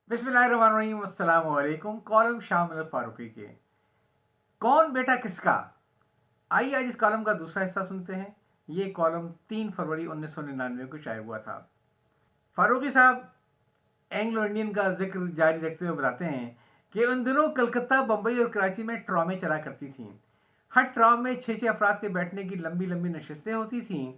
बिस्मिल्लाहिर्रहमानिर्रहीम, अस्सलाम वालेकुम। कॉलम शामिल फारूकी के कौन बेटा किसका। आइए आज इस कॉलम का दूसरा हिस्सा सुनते हैं। ये कॉलम 3 फरवरी 1999 को शाये हुआ था। फारूकी साहब एंग्लो इंडियन का जिक्र जारी रखते हुए बताते हैं कि उन दिनों कलकत्ता, बम्बई और कराची में ट्रॉमें चला करती थीं। हर ट्रॉम में 6-6 अफराद के बैठने की लंबी लंबी नशिस्तें होती थीं।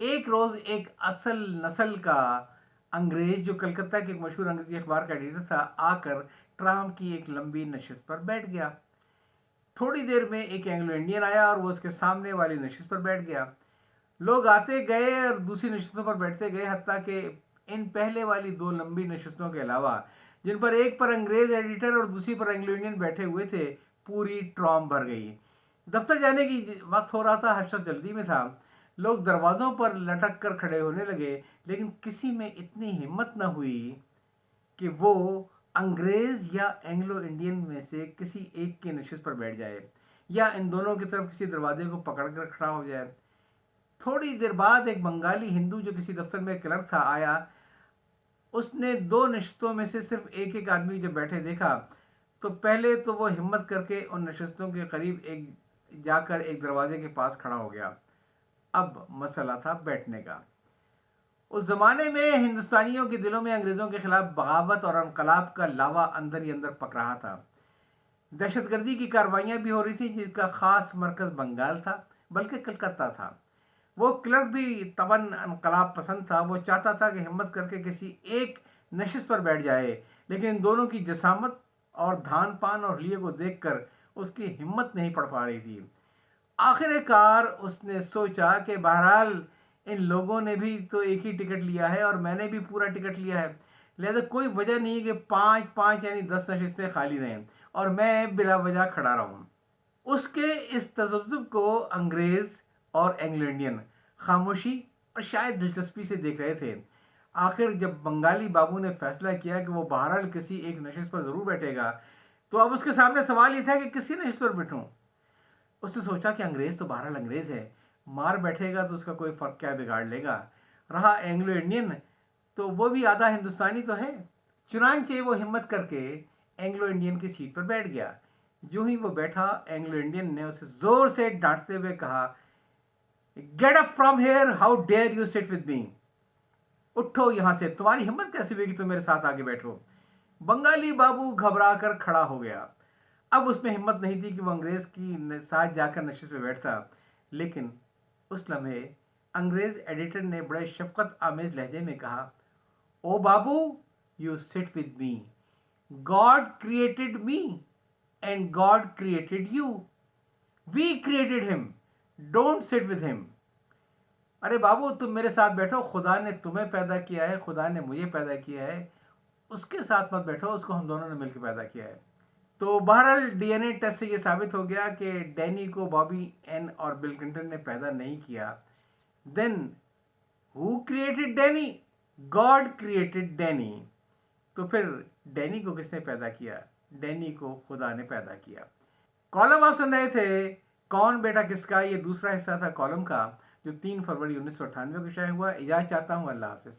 एक रोज़ एक असल नस्ल का अंग्रेज, जो कलकत्ता के एक मशहूर अंग्रेजी अखबार का एडिटर था, आकर ट्राम की एक लंबी नशिस्त पर बैठ गया। थोड़ी देर में एक एंग्लो इंडियन आया और वो उसके सामने वाली नशिस्त पर बैठ गया। लोग आते गए और दूसरी नशिस्तों पर बैठते गए, हत्ता कि इन पहले वाली 2 लंबी नशिस्तों के अलावा, जिन पर एक पर अंग्रेज एडिटर और दूसरी पर एंग्लो इंडियन बैठे हुए थे, पूरी ट्रॉम भर गई। दफ्तर जाने की वक्त हो रहा था, हर शख्स जल्दी में था। लोग दरवाज़ों पर लटक कर खड़े होने लगे, लेकिन किसी में इतनी हिम्मत न हुई कि वो अंग्रेज़ या एंग्लो इंडियन में से किसी एक की नशिस्त पर बैठ जाए या इन दोनों की तरफ किसी दरवाजे को पकड़ कर खड़ा हो जाए। थोड़ी देर बाद एक बंगाली हिंदू, जो किसी दफ्तर में क्लर्क था, आया। उसने 2 नशिस्तों में से सिर्फ एक एक आदमी जब बैठे देखा, तो पहले तो वो हिम्मत करके उन नशिस्तों के करीब एक जाकर एक दरवाजे के पास खड़ा हो गया। अब मसला था बैठने का। उस जमाने में हिंदुस्तानियों के दिलों में अंग्रेजों के खिलाफ बगावत और इनकलाब का लावा अंदर ही अंदर पक रहा था। दहशतगर्दी की कार्रवाइयां भी हो रही थी, जिसका खास मरकज बंगाल था, बल्कि कलकत्ता था। वो क्लर्क भी तबन इनकलाब पसंद था। वो चाहता था कि हिम्मत करके किसी एक नशिस्त पर बैठ जाए, लेकिन इन दोनों की जसामत और धान पान और लिए को देखकर उसकी हिम्मत नहीं पड़ पा रही थी। आखिरकार उसने सोचा कि बहरहाल इन लोगों ने भी तो एक ही टिकट लिया है और मैंने भी पूरा टिकट लिया है, लिहाजा कोई वजह नहीं है कि 5-5 यानी 10 नशिस्तें खाली रहें और मैं बिला वजह खड़ा रहूं। उसके इस तजब्जुब को अंग्रेज और एंग्लो इंडियन खामोशी और शायद दिलचस्पी से देख रहे थे। आखिर जब बंगाली बाबू ने फैसला किया कि वो बहरहाल किसी एक नशिस्त पर जरूर बैठेगा, तो अब उसके सामने सवाल ये था कि किसी नशिस्त पर बैठूं। उसने सोचा कि अंग्रेज तो बहरहाल अंग्रेज है, मार बैठेगा तो उसका कोई फर्क क्या बिगाड़ लेगा। रहा एंग्लो इंडियन, तो वो भी आधा हिंदुस्तानी तो है। चुनांचे वो हिम्मत करके एंग्लो इंडियन की सीट पर बैठ गया। जो ही वो बैठा, एंग्लो इंडियन ने उसे जोर से डांटते हुए कहा, get up from here, how dare you sit with me. उठो यहां से, तुम्हारी हिम्मत कैसे हुई कि तुम मेरे साथ आगे बैठो। बंगाली बाबू घबरा कर खड़ा हो गया। अब उसमें हिम्मत नहीं थी कि वो अंग्रेज की साथ जाकर नशिस्त पे बैठता, लेकिन उस लम्हे अंग्रेज एडिटर ने बड़े शफकत आमेज लहजे में कहा, ओ बाबू, you sit with me. God created me and God created you. We created him, don't sit with him. अरे बाबू, तुम मेरे साथ बैठो, खुदा ने तुम्हें पैदा किया है, खुदा ने मुझे पैदा किया है, उसके साथ मत बैठो, उसको हम दोनों ने मिलकर पैदा किया है। तो बहरहाल डीएनए टेस्ट से ये साबित हो गया कि डैनी को बॉबी एन और बिल क्लिंटन ने पैदा नहीं किया। Then who created Danny? God created Danny. तो फिर डैनी को किसने पैदा किया? डैनी को खुदा ने पैदा किया। कॉलम आप सुन रहे थे कौन बेटा किसका। ये दूसरा हिस्सा था कॉलम का, जो 3 फरवरी 1998 को शाये हुआ। इजाज़त चाहता हूँ, अल्लाह हाफिज़।